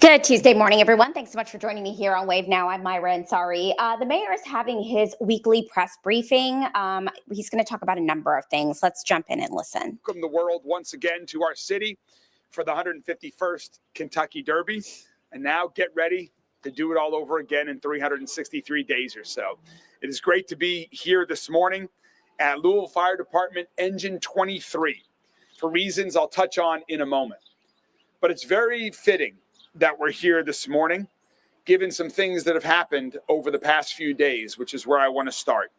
Good Tuesday morning, everyone. Thanks so much for joining me here on Wave Now. I'm Myra Ansari. The mayor is having his weekly press briefing. He's going to talk about a number of things. Let's jump in and listen. Welcome the world once again to our city for the 151st Kentucky Derby. And now get ready to do it all over again in 363 days or so. It is great to be here this morning at Louisville Fire Department Engine 23 for reasons I'll touch on in a moment. But it's very fitting that we're here this morning, given some things that have happened over the past few days, which is where I want to start.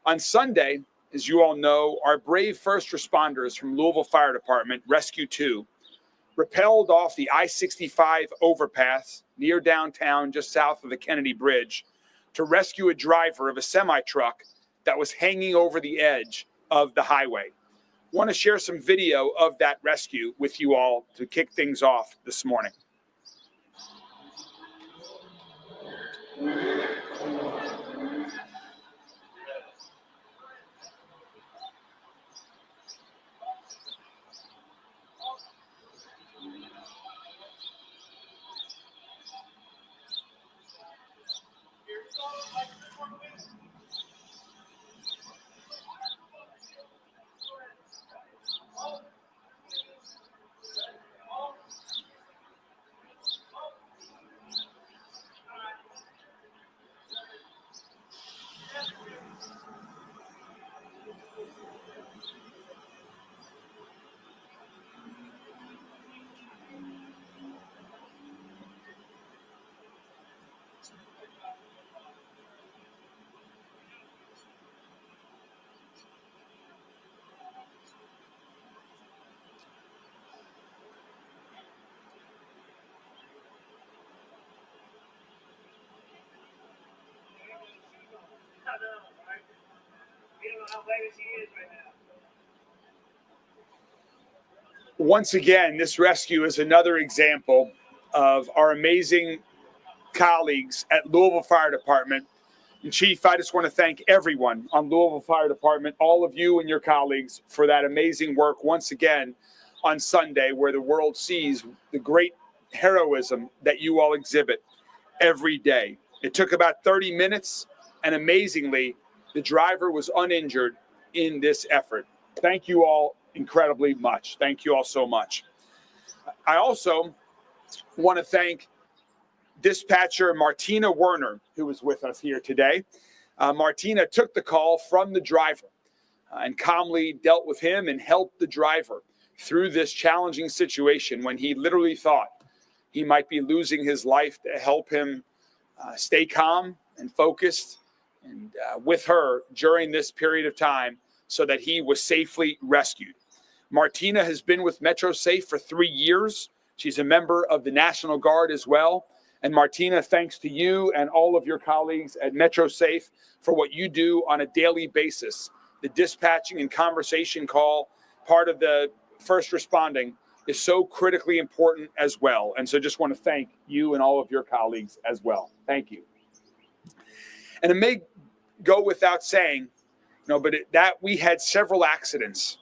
On Sunday, as you all know, our brave first responders from Louisville Fire Department, Rescue 2, rappelled off the I-65 overpass near downtown, just south of the Kennedy Bridge, to rescue a driver of a semi-truck that was hanging over the edge of the highway. I want to share some video of that rescue with you all to kick things off this morning. Once again, this rescue is another example of our amazing colleagues at Louisville Fire Department. And Chief, I just want to thank everyone on Louisville Fire Department, all of you and your colleagues, for that amazing work once again on Sunday, where the world sees the great heroism that you all exhibit every day. It took about 30 minutes, and amazingly, the driver was uninjured in this effort. Thank you all incredibly much. Thank you all so much. I also want to thank dispatcher Martina Werner, who is with us here today. Martina took the call from the driver and calmly dealt with him and helped the driver through this challenging situation when he literally thought he might be losing his life, to help him stay calm and focused and with her during this period of time so that he was safely rescued. Martina has been with Metro Safe for 3 years. She's a member of the National Guard as well. And Martina, thanks to you and all of your colleagues at Metro Safe for what you do on a daily basis. The dispatching and conversation call, part of the first responding, is so critically important as well. And so just want to thank you and all of your colleagues as well. Thank you. And it may go without saying, but we had several accidents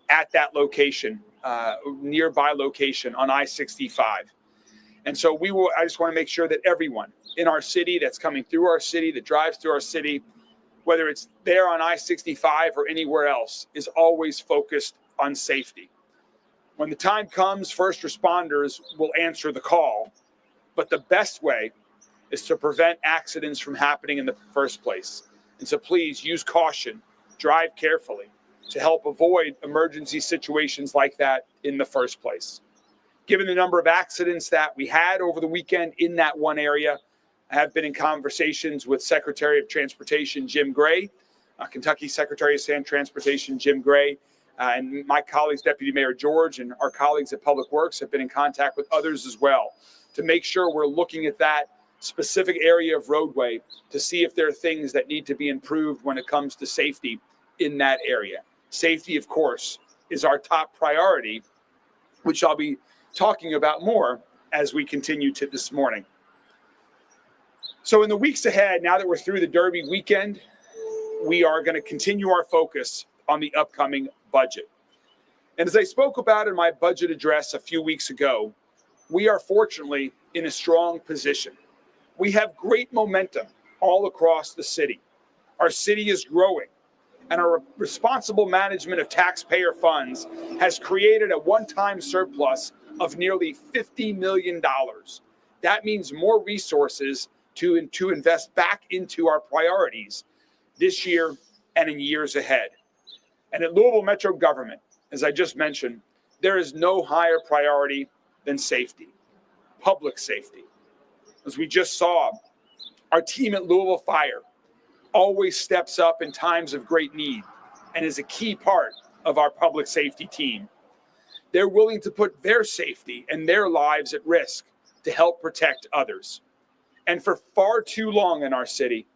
at that location, nearby location on I-65. And so I just want to make sure that everyone in our city that's coming through our city, that drives through our city, whether it's there on I-65 or anywhere else, is always focused on safety. When the time comes, first responders will answer the call, but the best way is to prevent accidents from happening in the first place. And so please use caution, drive carefully to help avoid emergency situations like that in the first place. Given the number of accidents that we had over the weekend in that one area, I have been in conversations with Secretary of Transportation Jim Gray, Kentucky Secretary of Transportation Jim Gray, and my colleagues, Deputy Mayor George, and our colleagues at Public Works have been in contact with others as well to make sure we're looking at that specific area of roadway to see if there are things that need to be improved when it comes to safety in that area. Safety, of course, is our top priority, which I'll be talking about more as we continue to this morning. So in the weeks ahead, now that we're through the Derby weekend, we are going to continue our focus on the upcoming budget. And as I spoke about in my budget address a few weeks ago, we are fortunately in a strong position. We have great momentum all across the city. Our city is growing, and our responsible management of taxpayer funds has created a one-time surplus of nearly $50 million. That means more resources to invest back into our priorities this year and in years ahead. And at Louisville Metro government, as I just mentioned, there is no higher priority than safety, public safety. As we just saw, our team at Louisville Fire always steps up in times of great need and is a key part of our public safety team. They're willing to put their safety and their lives at risk to help protect others. And for far too long in our city,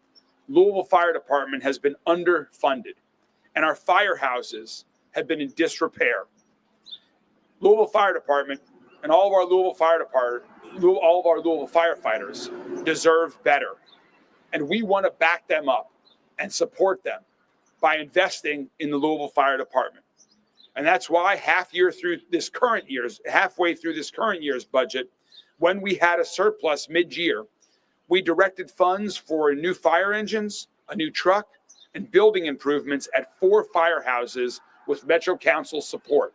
Louisville Fire Department has been underfunded, and our firehouses have been in disrepair. Louisville Fire Department and all of our Louisville firefighters deserve better. And we want to back them up and support them by investing in the Louisville Fire Department. And that's why halfway through this current year's budget, when we had a surplus mid-year, we directed funds for new fire engines, a new truck, and building improvements at 4 firehouses with Metro Council support.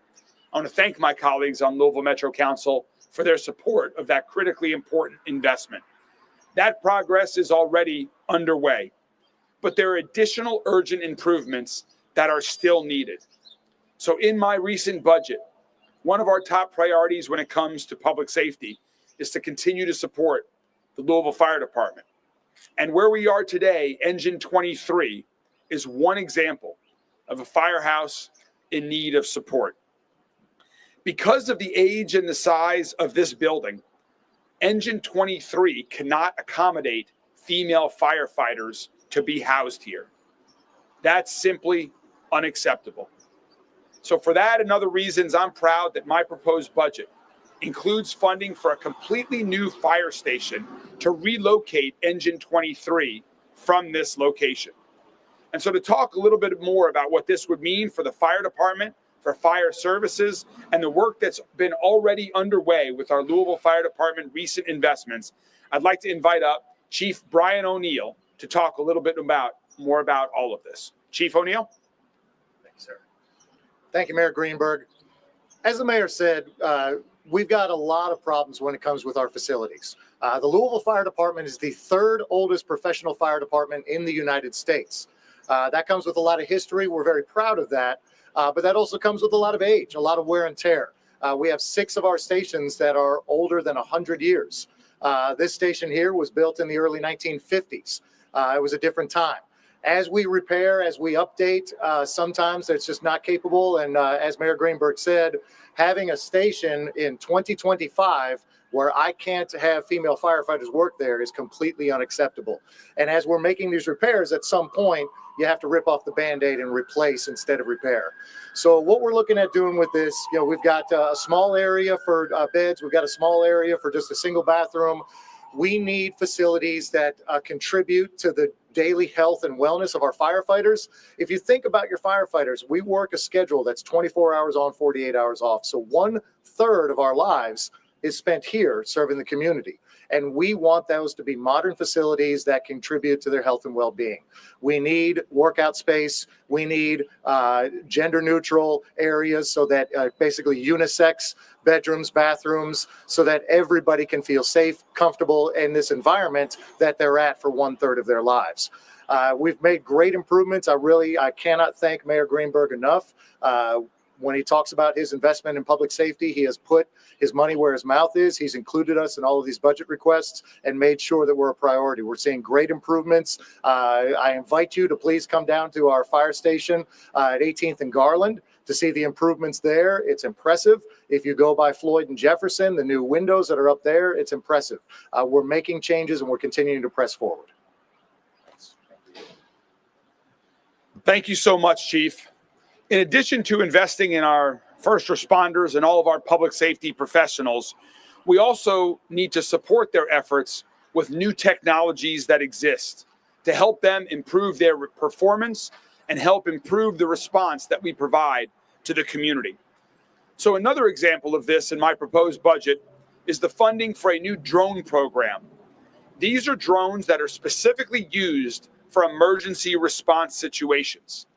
I want to thank my colleagues on Louisville Metro Council for their support of that critically important investment. That progress is already underway, but there are additional urgent improvements that are still needed. So in my recent budget, one of our top priorities when it comes to public safety is to continue to support the Louisville Fire Department. And where we are today, Engine 23 is one example of a firehouse in need of support. Because of the age and the size of this building, Engine 23 cannot accommodate female firefighters to be housed here. That's simply unacceptable. So for that and other reasons, I'm proud that my proposed budget includes funding for a completely new fire station to relocate Engine 23 from this location. And so to talk a little bit more about what this would mean for the fire department, for fire services, and the work that's been already underway with our Louisville Fire Department recent investments, I'd like to invite up Chief Brian O'Neill to talk a little bit more about all of this. Chief O'Neill? Thank you, sir. Thank you, Mayor Greenberg. As the mayor said, we've got a lot of problems when it comes with our facilities. The Louisville Fire Department is the 3rd oldest professional fire department in the United States. That comes with a lot of history. We're very proud of that. But that also comes with a lot of age, a lot of wear and tear. We have 6 of our stations that are older than 100 years. This station here was built in the early 1950s. It was a different time. As we repair, as we update, sometimes it's just not capable. And as Mayor Greenberg said, having a station in 2025 where I can't have female firefighters work there is completely unacceptable. And as we're making these repairs, at some point, you have to rip off the Band-Aid and replace instead of repair. So what we're looking at doing with this, we've got a small area for beds. We've got a small area for just a single bathroom. We need facilities that contribute to the daily health and wellness of our firefighters. If you think about your firefighters, we work a schedule that's 24 hours on, 48 hours off. So 1/3 of our lives is spent here serving the community. And we want those to be modern facilities that contribute to their health and well-being. We need workout space. We need gender neutral areas so that basically unisex bedrooms, bathrooms, so that everybody can feel safe, comfortable in this environment that they're at for 1/3 of their lives. We've made great improvements. I cannot thank Mayor Greenberg enough. When he talks about his investment in public safety, he has put his money where his mouth is. He's included us in all of these budget requests and made sure that we're a priority. We're seeing great improvements. I invite you to please come down to our fire station at 18th and Garland to see the improvements there. It's impressive. If you go by Floyd and Jefferson, the new windows that are up there, it's impressive. We're making changes and we're continuing to press forward. Thank you so much, Chief. In addition to investing in our first responders and all of our public safety professionals, we also need to support their efforts with new technologies that exist to help them improve their performance and help improve the response that we provide to the community. So another example of this in my proposed budget is the funding for a new drone program. These are drones that are specifically used for emergency response situations.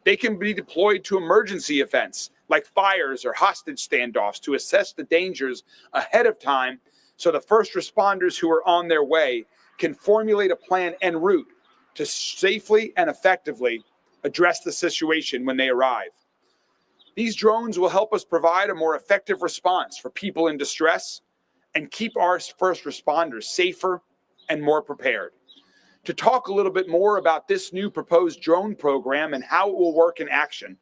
They can be deployed to emergency events like fires or hostage standoffs to assess the dangers ahead of time so the first responders who are on their way can formulate a plan en route to safely and effectively address the situation when they arrive. These drones will help us provide a more effective response for people in distress and keep our first responders safer and more prepared. To talk a little bit more about this new proposed drone program and how it will work in action,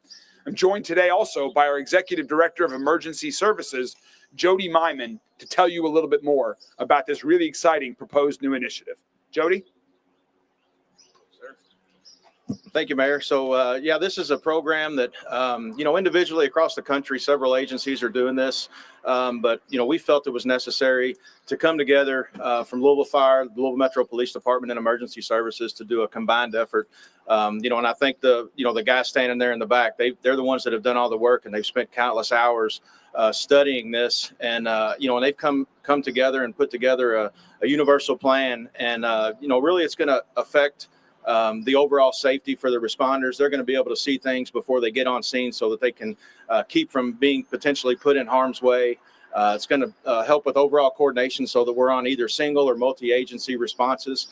I'm joined today also by our Executive Director of Emergency Services, Jody Myman, to tell you a little bit more about this really exciting proposed new initiative. Jody? Thank you, Mayor. So, yeah, this is a program that, individually across the country, several agencies are doing this. But, we felt it was necessary to come together from Louisville Fire, the Louisville Metro Police Department, and Emergency Services to do a combined effort. And I think the guys standing there in the back, they're the ones that have done all the work, and they've spent countless hours studying this. And, and they've come together and put together a universal plan. And, really it's going to affect the overall safety for the responders. They're going to be able to see things before they get on scene so that they can keep from being potentially put in harm's way. It's going to help with overall coordination so that we're on either single or multi-agency responses.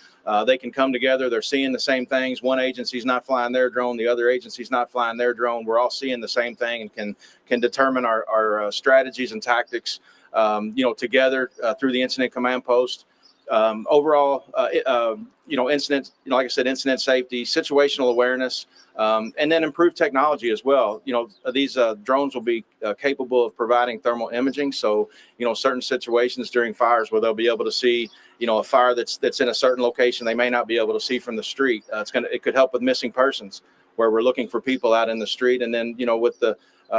They can come together. They're seeing the same things. One agency's not flying their drone. The other agency's not flying their drone. We're all seeing the same thing and can determine our strategies and tactics, together through the incident command post. Overall, incident, like I said, incident safety, situational awareness, and then improved technology as well. These drones will be capable of providing thermal imaging. So, certain situations during fires where they'll be able to see, a fire that's in a certain location they may not be able to see from the street. It could help with missing persons where we're looking for people out in the street. And then,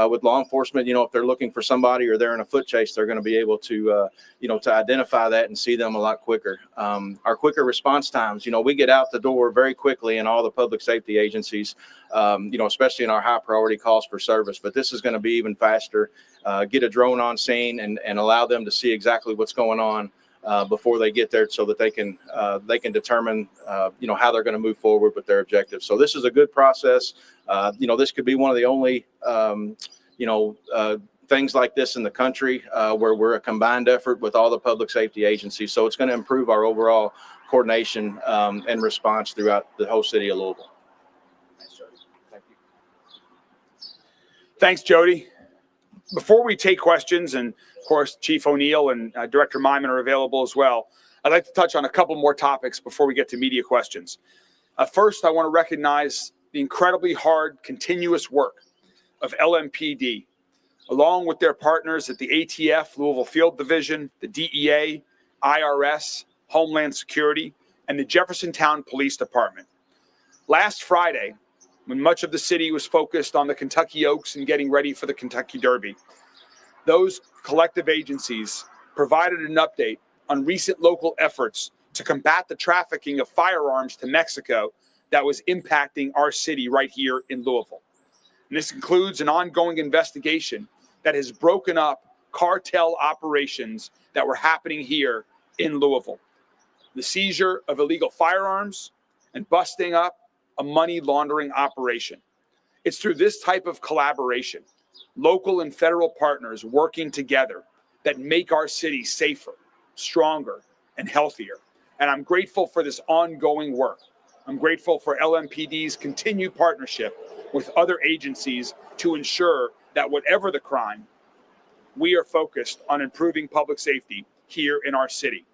with law enforcement, if they're looking for somebody or they're in a foot chase, they're going to be able to, to identify that and see them a lot quicker. Our quicker response times, we get out the door very quickly in all the public safety agencies, especially in our high priority calls for service. But this is going to be even faster. Get a drone on scene and allow them to see exactly what's going on before they get there so that they can determine, how they're going to move forward with their objectives. So this is a good process. This could be one of the only, things like this in the country where we're a combined effort with all the public safety agencies. So it's going to improve our overall coordination and response throughout the whole city of Louisville. Thanks, Jody. Thank you. Thanks, Jody. Before we take questions, and of course, Chief O'Neill and Director Myman are available as well, I'd like to touch on a couple more topics before we get to media questions. First, I want to recognize the incredibly hard, continuous work of LMPD, along with their partners at the ATF, Louisville Field Division, the DEA, IRS, Homeland Security, and the Jeffersontown Police Department. Last Friday, when much of the city was focused on the Kentucky Oaks and getting ready for the Kentucky Derby, those collective agencies provided an update on recent local efforts to combat the trafficking of firearms to Mexico that was impacting our city right here in Louisville. And this includes an ongoing investigation that has broken up cartel operations that were happening here in Louisville. The seizure of illegal firearms and busting up a money laundering operation. It's through this type of collaboration, local and federal partners working together, that make our city safer, stronger, and healthier. And I'm grateful for this ongoing work. I'm grateful for LMPD's continued partnership with other agencies to ensure that whatever the crime, we are focused on improving public safety here in our city.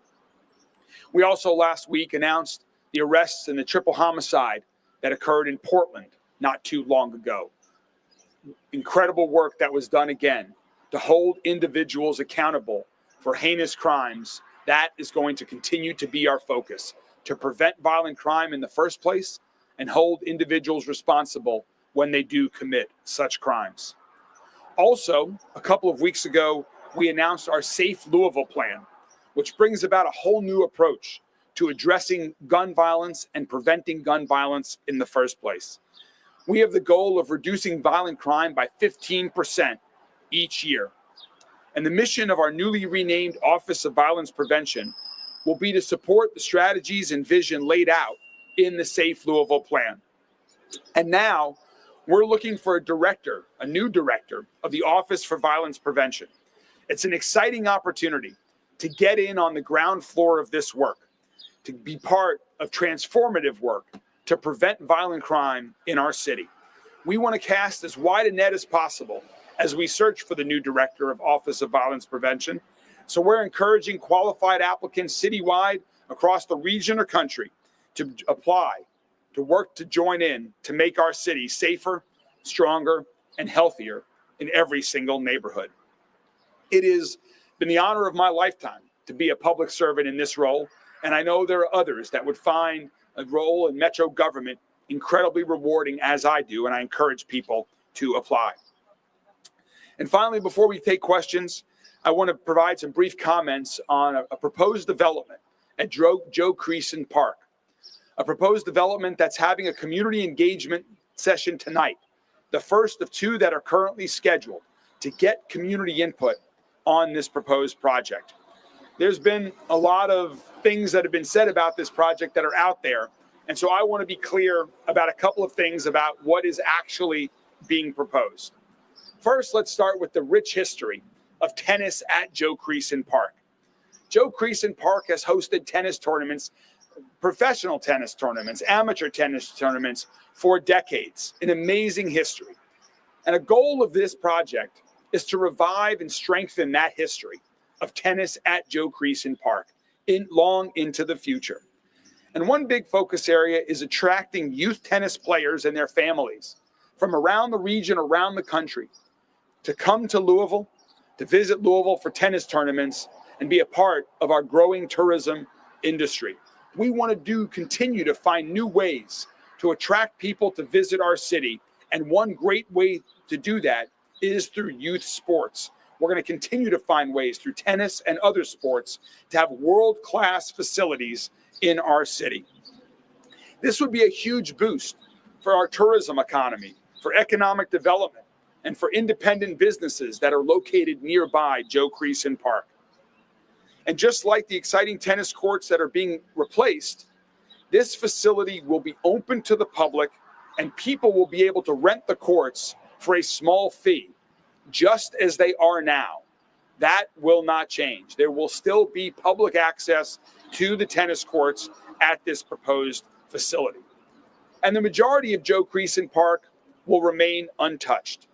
We also last week announced the arrests and the triple homicide that occurred in Portland not too long ago. Incredible work that was done again to hold individuals accountable for heinous crimes. That is going to continue to be our focus, to prevent violent crime in the first place and hold individuals responsible when they do commit such crimes. Also, a couple of weeks ago, we announced our Safe Louisville plan, which brings about a whole new approach to addressing gun violence and preventing gun violence in the first place. We have the goal of reducing violent crime by 15% each year. And the mission of our newly renamed Office of Violence Prevention will be to support the strategies and vision laid out in the Safe Louisville Plan. And now we're looking for a new director of the Office for Violence Prevention. It's an exciting opportunity to get in on the ground floor of this work, to be part of transformative work to prevent violent crime in our city. We want to cast as wide a net as possible as we search for the new director of Office of Violence Prevention. So we're encouraging qualified applicants citywide across the region or country to apply, to work to join in to make our city safer, stronger, and healthier in every single neighborhood. It has been the honor of my lifetime to be a public servant in this role, and I know there are others that would find a role in Metro government incredibly rewarding as I do, and I encourage people to apply. And finally, before we take questions, I want to provide some brief comments on a proposed development at Joe Creason Park, a proposed development that's having a community engagement session tonight, the first of two that are currently scheduled to get community input on this proposed project. There's been a lot of things that have been said about this project that are out there, and so I want to be clear about a couple of things about what is actually being proposed. First, let's start with the rich history of tennis at Joe Creason Park. Joe Creason Park has hosted tennis tournaments, professional tennis tournaments, amateur tennis tournaments for decades, an amazing history. And a goal of this project is to revive and strengthen that history of tennis at Joe Creason Park long into the future. And one big focus area is attracting youth tennis players and their families from around the region, around the country, to come to Louisville, to visit Louisville for tennis tournaments and be a part of our growing tourism industry. We want to continue to find new ways to attract people to visit our city. And one great way to do that is through youth sports. We're going to continue to find ways through tennis and other sports to have world-class facilities in our city. This would be a huge boost for our tourism economy, for economic development, and for independent businesses that are located nearby Joe Creason Park. And just like the exciting tennis courts that are being replaced, this facility will be open to the public and people will be able to rent the courts for a small fee, just as they are now. That will not change. There will still be public access to the tennis courts at this proposed facility. And the majority of Joe Creason Park will remain untouched.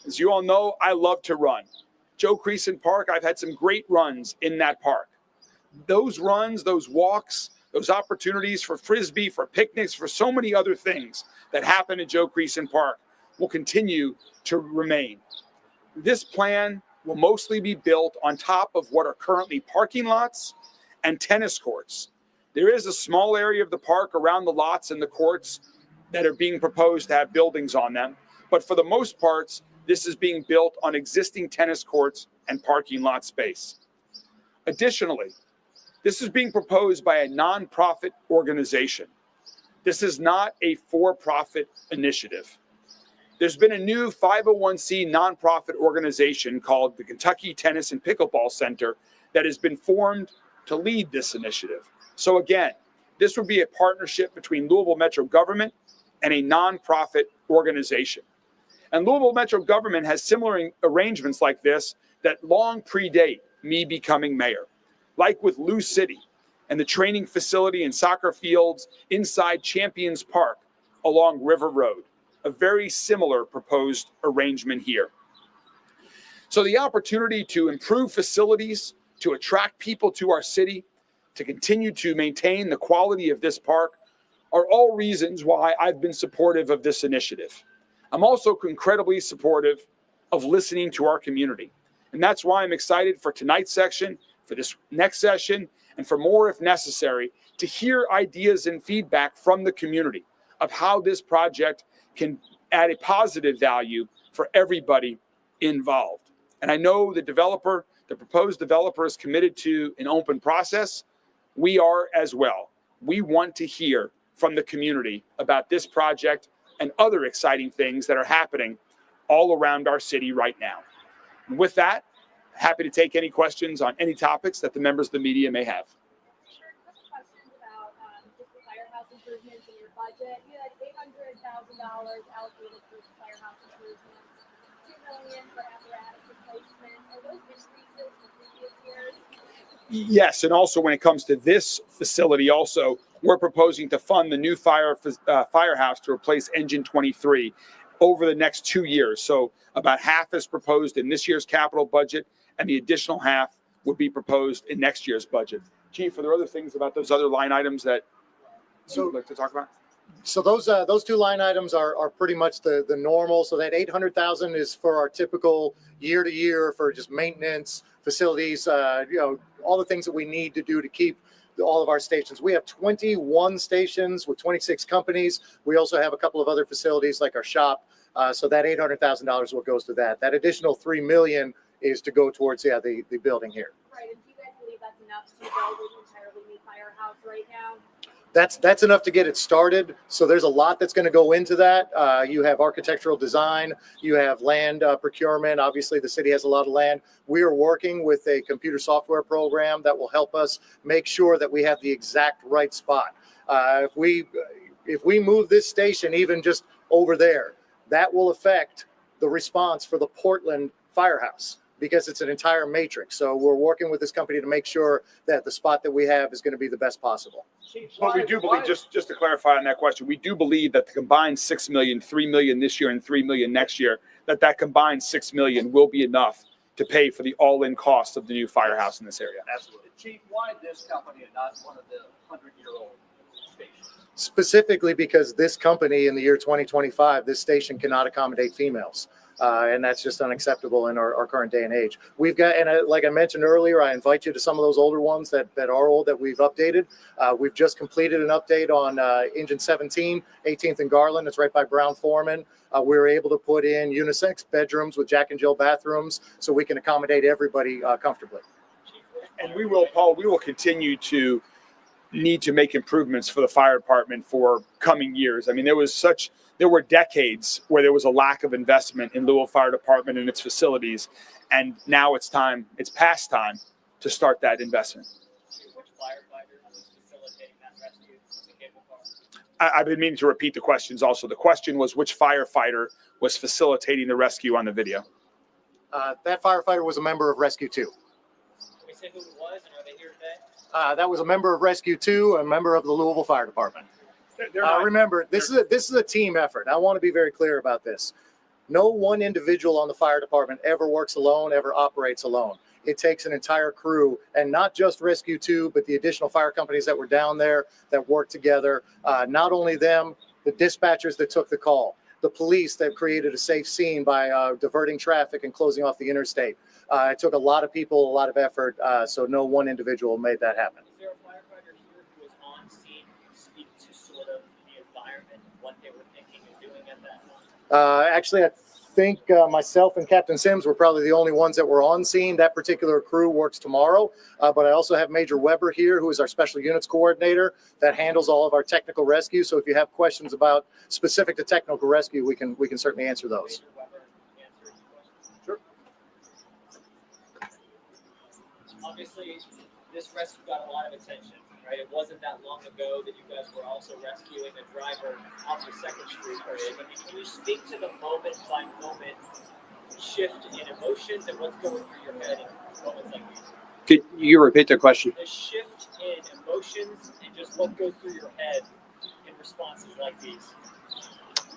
As you all know, I love to run. Joe Creason Park, I've had some great runs in that park. Those runs, those walks, those opportunities for Frisbee, for picnics, for so many other things that happen at Joe Creason Park will continue to remain. This plan will mostly be built on top of what are currently parking lots and tennis courts. There is a small area of the park around the lots and the courts that are being proposed to have buildings on them. But for the most part, this is being built on existing tennis courts and parking lot space. Additionally, this is being proposed by a nonprofit organization. This is not a for-profit initiative. There's been a new 501c nonprofit organization called the Kentucky Tennis and Pickleball Center that has been formed to lead this initiative. So again, this would be a partnership between Louisville Metro government and a nonprofit organization. And Louisville Metro government has similar arrangements like this that long predate me becoming mayor, like with Lou City and the training facility and soccer fields inside Champions Park along River Road. A very similar proposed arrangement here. So the opportunity to improve facilities, to attract people to our city, to continue to maintain the quality of this park are all reasons why I've been supportive of this initiative. I'm also incredibly supportive of listening to our community. And that's why I'm excited for tonight's section, for this next session, and for more if necessary, to hear ideas and feedback from the community of how this project can add a positive value for everybody involved. And I know the proposed developer is committed to an open process. We are as well. We want to hear from the community about this project and other exciting things that are happening all around our city right now. And with that, happy to take any questions on any topics that the members of the media may have. Sure. A couple questions about just the firehouse improvements in your budget. You had $800,000 allocated for firehouse improvements, $2 million for apparatus replacement. Are those increases from previous years? Yes, and also when it comes to this facility, also we're proposing to fund the new firehouse to replace engine 23 over the next 2 years. So about half is proposed in this year's capital budget, and the additional half would be proposed in next year's budget. Chief, are there other things about those other line items that you'd like to talk about? So those two line items are pretty much the normal. So that 800,000 is for our typical year to year for just maintenance, facilities, all the things that we need to do to keep all of our stations. We have 21 stations with 26 companies. We also have a couple of other facilities like our shop. So that $800,000 what goes to that. That additional $3 million is to go towards the building here. Right. And do you guys believe that's enough to build an entirely new firehouse right now? That's enough to get it started. So there's a lot that's going to go into that. You have architectural design, you have land procurement. Obviously, the city has a lot of land. We are working with a computer software program that will help us make sure that we have the exact right spot. If we move this station even just over there, that will affect the response for the Portland firehouse, because it's an entire matrix. So we're working with this company to make sure that the spot that we have is going to be the best possible. But we do believe, just to clarify on that question, we do believe that the combined $6 million, $3 million this year and $3 million next year, that combined $6 million will be enough to pay for the all-in cost of the new firehouse in this area. Absolutely. Chief, why this company and not one of the 100-year-old stations? Specifically because this company in the year 2025, this station cannot accommodate females. And that's just unacceptable in our current day and age. We've got, and like I mentioned earlier, I invite you to some of those older ones that are old that we've updated. We've just completed an update on engine 17, 18th and Garland. It's right by Brown Foreman. We were able to put in unisex bedrooms with Jack and Jill bathrooms so we can accommodate everybody comfortably. And we will, Paul, we will continue to need to make improvements for the fire department for coming years. I mean, there were decades where there was a lack of investment in Louisville Fire Department and its facilities, and now it's past time to start that investment. Which firefighter was facilitating that rescue? Was it cable car? I've been meaning to repeat the questions also. The question was which firefighter was facilitating the rescue on the video? That firefighter was a member of Rescue 2. Can we say who it was, and are they here today? That was a member of Rescue 2, a member of the Louisville Fire Department. Remember, this is a team effort. I want to be very clear about this. No one individual on the fire department ever works alone, ever operates alone. It takes an entire crew, and not just Rescue 2, but the additional fire companies that were down there that worked together. Not only them, the dispatchers that took the call, the police that created a safe scene by diverting traffic and closing off the interstate. It took a lot of people, a lot of effort, so no one individual made that happen. Is there a firefighter here who was on scene to speak to sort of the environment, what they were thinking and doing at that time? Actually, I think myself and Captain Sims were probably the only ones that were on scene. That particular crew works tomorrow, but I also have Major Weber here, who is our special units coordinator that handles all of our technical rescue. So if you have questions about specific to technical rescue, we can certainly answer those. Major Weber answers questions. Sure. Obviously, this rescue got a lot of attention, right? It wasn't that long ago that you guys were also rescuing a driver off the 2nd Street Bridge. I mean, can you speak to the moment by moment shift in emotions and what's going through your head in moments like these? Could you repeat the question? The shift in emotions and just what goes through your head in responses like these.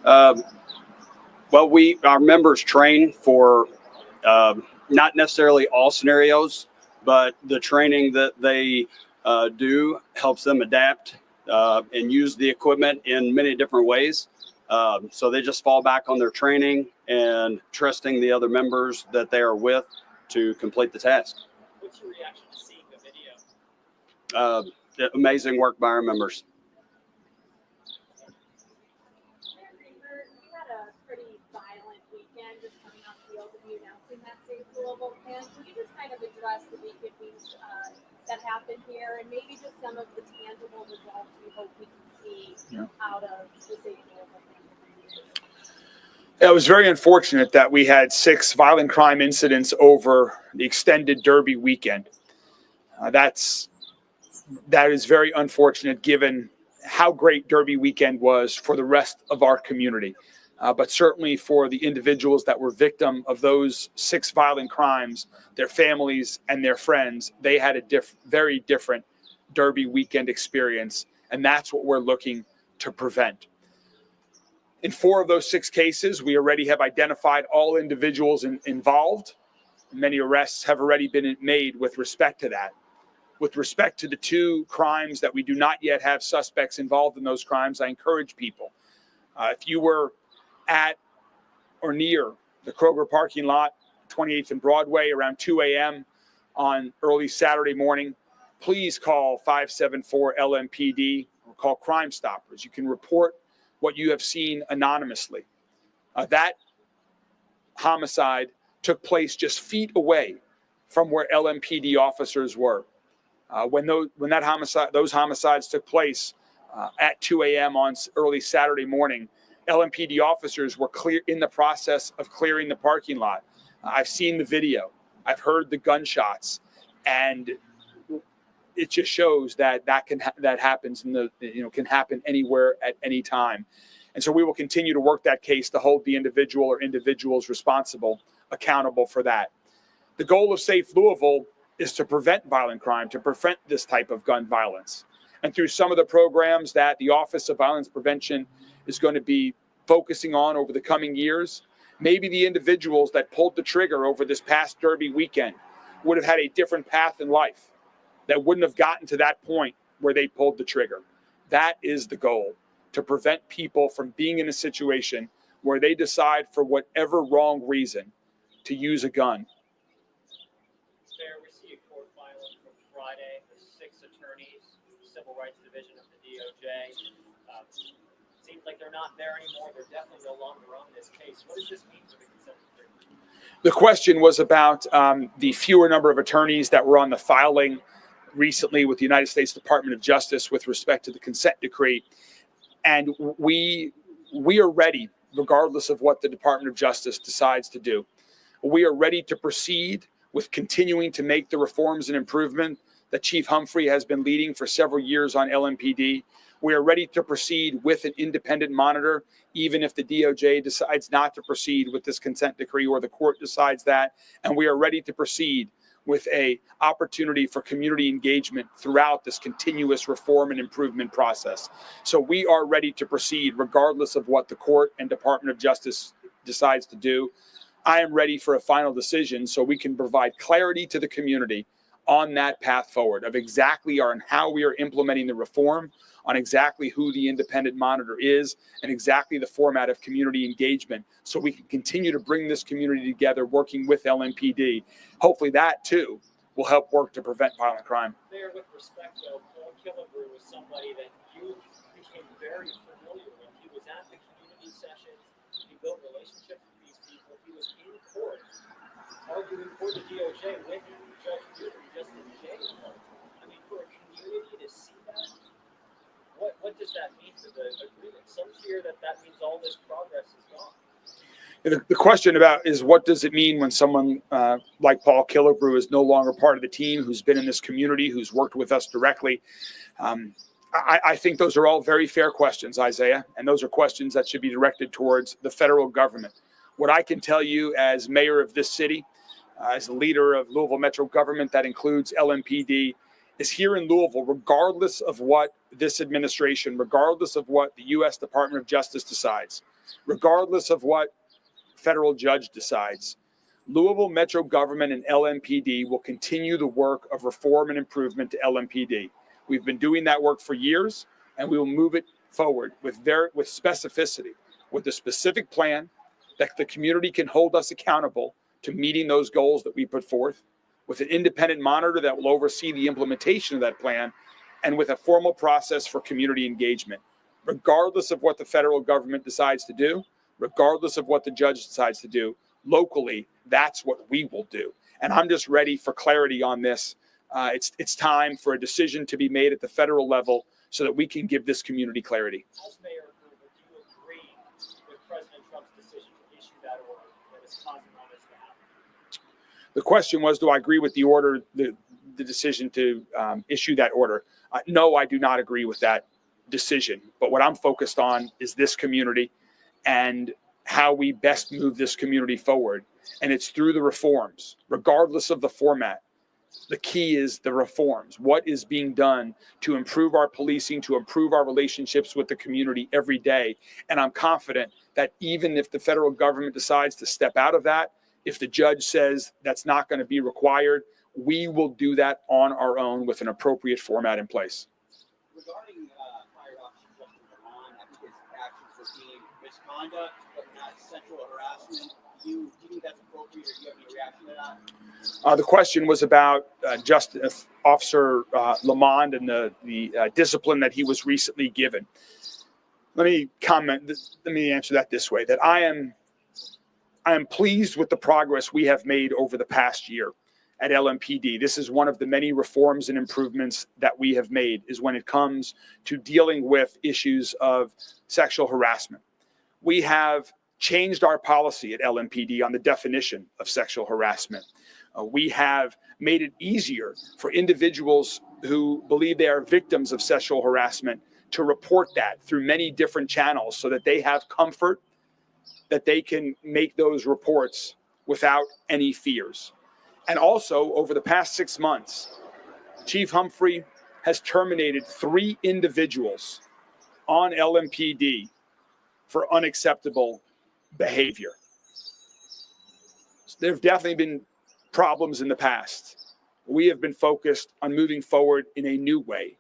Well, our members train for not necessarily all scenarios, but the training that they do helps them adapt and use the equipment in many different ways. So they just fall back on their training and trusting the other members that they are with to complete the task. What's your reaction to seeing the video? Amazing work by our members. Mayor Greenberg, we had a pretty violent weekend just coming off the heels of you announcing that Save Louisville plan. Can you just kind of address the big good things that happened here and maybe just some of the tangible results we hope we can see out of the Save Louisville plan? It was very unfortunate that we had 6 violent crime incidents over the extended Derby weekend. That is very unfortunate given how great Derby weekend was for the rest of our community. But certainly for the individuals that were victim of those 6 violent crimes, their families and their friends, they had a very different Derby weekend experience. And that's what we're looking to prevent. In 4 of those 6 cases, we already have identified all individuals involved. Many arrests have already been made with respect to that. With respect to the 2 crimes that we do not yet have suspects involved in those crimes, I encourage people, if you were at or near the Kroger parking lot, 28th and Broadway, around 2 a.m. on early Saturday morning, please call 574-LMPD or call Crime Stoppers. You can report what you have seen anonymously. That homicide took place just feet away from where LMPD officers were. When those homicides took place at 2 a.m. on early Saturday morning, LMPD officers were in the process of clearing the parking lot. I've seen the video. I've heard the gunshots, and it just shows that that happens can happen anywhere at any time. And so we will continue to work that case to hold the individual or individuals responsible accountable for that. The goal of Safe Louisville is to prevent violent crime, to prevent this type of gun violence. And through some of the programs that the Office of Violence Prevention is going to be focusing on over the coming years, maybe the individuals that pulled the trigger over this past Derby weekend would have had a different path in life, that wouldn't have gotten to that point where they pulled the trigger. That is the goal, to prevent people from being in a situation where they decide for whatever wrong reason to use a gun. Mayor, we see a court filing from Friday. The 6 attorneys, Civil Rights Division of the DOJ. Seems like they're not there anymore. They're definitely no longer on this case. What does this mean for the consent decree? The question was about the fewer number of attorneys that were on the filing recently with the United States Department of Justice with respect to the consent decree. And we are ready, regardless of what the Department of Justice decides to do. We are ready to proceed with continuing to make the reforms and improvement that Chief Humphrey has been leading for several years on LMPD. We are ready to proceed with an independent monitor, even if the DOJ decides not to proceed with this consent decree or the court decides that. And we are ready to proceed with an opportunity for community engagement throughout this continuous reform and improvement process. So we are ready to proceed regardless of what the court and Department of Justice decides to do. I am ready for a final decision so we can provide clarity to the community on that path forward of exactly on how we are implementing the reform, on exactly who the independent monitor is, and exactly the format of community engagement so we can continue to bring this community together working with LMPD. Hopefully that too will help work to prevent violent crime. Mayor, with respect to Paul Killebrew was somebody that you became very familiar with. He was at the community sessions. He built relationships with these people. He was in court arguing for the DOJ with Judge Greenberg just in jail. I mean, for a community to see that, what does that mean for the agreement? Some fear that means all this progress is gone. The question about is what does it mean when someone like Paul Killebrew is no longer part of the team, who's been in this community, who's worked with us directly. I think those are all very fair questions, Isaiah, and those are questions that should be directed towards the federal government. What I can tell you as mayor of this city, as the leader of Louisville Metro government that includes LMPD, is here in Louisville, regardless of what this administration, regardless of what the U.S. Department of Justice decides, regardless of what federal judge decides, Louisville Metro government and LMPD will continue the work of reform and improvement to LMPD. We've been doing that work for years, and we will move it forward with specificity, with a specific plan that the community can hold us accountable to meeting those goals that we put forth, with an independent monitor that will oversee the implementation of that plan, and with a formal process for community engagement. Regardless of what the federal government decides to do, regardless of what the judge decides to do, locally, that's what we will do. And I'm just ready for clarity on this. It's time for a decision to be made at the federal level so that we can give this community clarity. As Mayor Greenberg, do you agree with President Trump's decision to The question was, do I agree with the order, the decision to issue that order? No, I do not agree with that decision. But what I'm focused on is this community and how we best move this community forward. And it's through the reforms, regardless of the format. The key is the reforms. What is being done to improve our policing, to improve our relationships with the community every day? And I'm confident that even if the federal government decides to step out of that, if the judge says that's not going to be required, we will do that on our own with an appropriate format in place. Regarding Fire Officer Justin Vermont, I think his actions were deemed misconduct, but not sexual harassment. Do you think that's appropriate, or do you have any reaction to that? The question was about Officer Lamond and the discipline that he was recently given. Let me answer that this way: that I am pleased with the progress we have made over the past year at LMPD. This is one of the many reforms and improvements that we have made, is when it comes to dealing with issues of sexual harassment. We have changed our policy at LMPD on the definition of sexual harassment. We have made it easier for individuals who believe they are victims of sexual harassment to report that through many different channels, so that they have comfort that they can make those reports without any fears. And also, over the past 6 months, Chief Humphrey has terminated 3 individuals on LMPD for unacceptable behavior. So there have definitely been problems in the past. We have been focused on moving forward in a new way.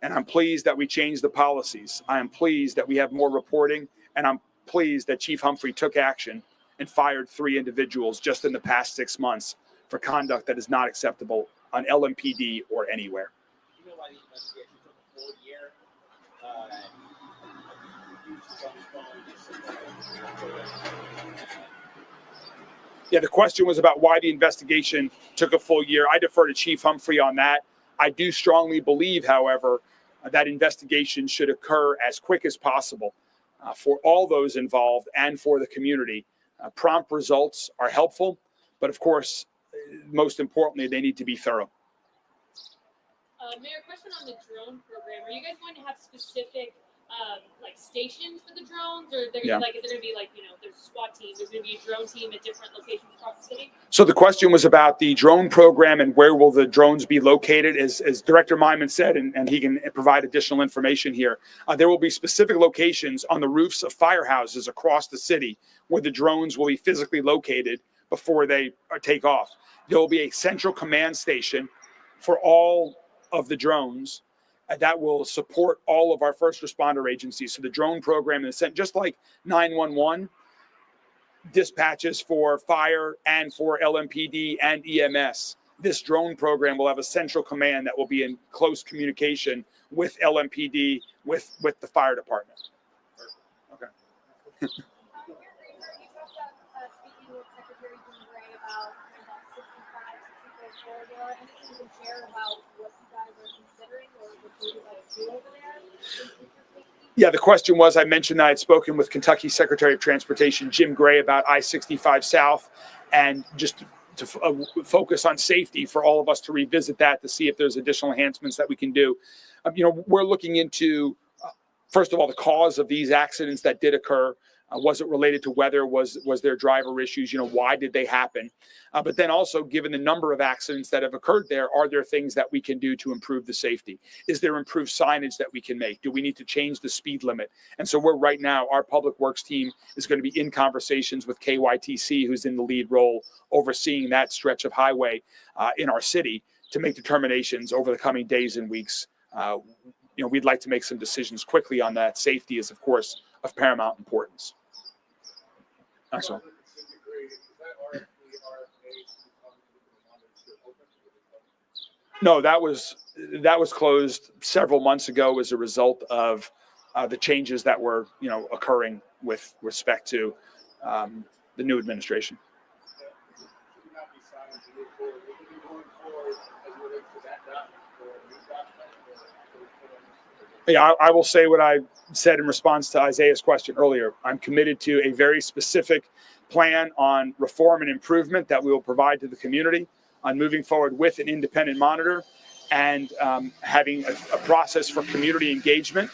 And I'm pleased that we changed the policies. I am pleased that we have more reporting, and I'm pleased that Chief Humphrey took action and fired 3 individuals just in the past 6 months for conduct that is not acceptable on LMPD or anywhere. Do you know why the investigation took a full year? Yeah, the question was about why the investigation took a full year. I defer to Chief Humphrey on that. I do strongly believe, however, that investigation should occur as quick as possible for all those involved and for the community. Prompt results are helpful, but of course, most importantly, they need to be thorough. Mayor, question on the drone program. Are you guys going to have specific like stations for the drones, or they're gonna, like, is it going to be like, there's a SWAT team, there's going to be a drone team at different locations across the city? So the question was about the drone program and where will the drones be located. As Director Myman said, and he can provide additional information here, there will be specific locations on the roofs of firehouses across the city where the drones will be physically located before they take off. There will be a central command station for all of the drones that will support all of our first responder agencies. So the drone program is sent just like 911 dispatches for fire and for LMPD and EMS. This drone program will have a central command that will be in close communication with LMPD, with the fire department. Okay. You talked about speaking with Secretary Greenberg about 65 corridor. Anything you can share about what you guys are considering or what you would like to do over there? Yeah, the question was, I mentioned that I had spoken with Kentucky Secretary of Transportation Jim Gray about I-65 South, and just to focus on safety for all of us to revisit that to see if there's additional enhancements that we can do. We're looking into, first of all, the cause of these accidents that did occur. Was it related to weather? Was there driver issues? Why did they happen? But then also, given the number of accidents that have occurred there, are there things that we can do to improve the safety? Is there improved signage that we can make? Do we need to change the speed limit? And so right now, our public works team is going to be in conversations with KYTC, who's in the lead role, overseeing that stretch of highway in our city, to make determinations over the coming days and weeks. We'd like to make some decisions quickly on that. Safety is, of course, of paramount importance. Excellent. No, that was closed several months ago as a result of the changes that were occurring with respect to the new administration. Yeah, I will say what I said in response to Isaiah's question earlier. I'm committed to a very specific plan on reform and improvement that we will provide to the community, on moving forward with an independent monitor, and having a process for community engagement.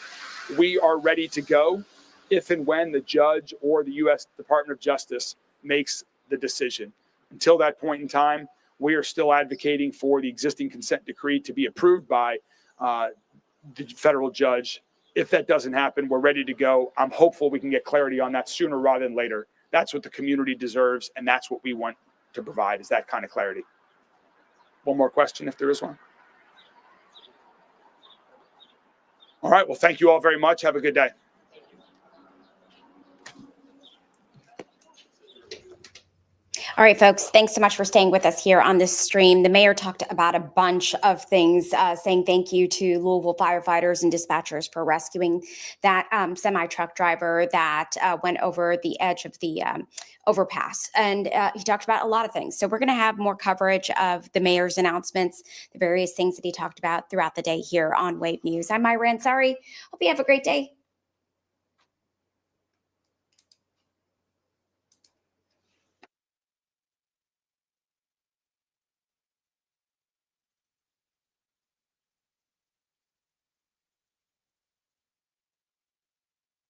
We are ready to go if and when the judge or the U.S. Department of Justice makes the decision. Until that point in time, we are still advocating for the existing consent decree to be approved by the federal judge. If that doesn't happen, we're ready to go. I'm hopeful we can get clarity on that sooner rather than later. That's what the community deserves, and that's what we want to provide, is that kind of clarity. One more question, if there is one. All right, well, thank you all very much. Have a good day. All right, folks, thanks so much for staying with us here on this stream. The mayor talked about a bunch of things, saying thank you to Louisville firefighters and dispatchers for rescuing that semi-truck driver that went over the edge of the overpass. And he talked about a lot of things. So we're going to have more coverage of the mayor's announcements, the various things that he talked about throughout the day here on Wave News. I'm Myra Ansari. Hope you have a great day.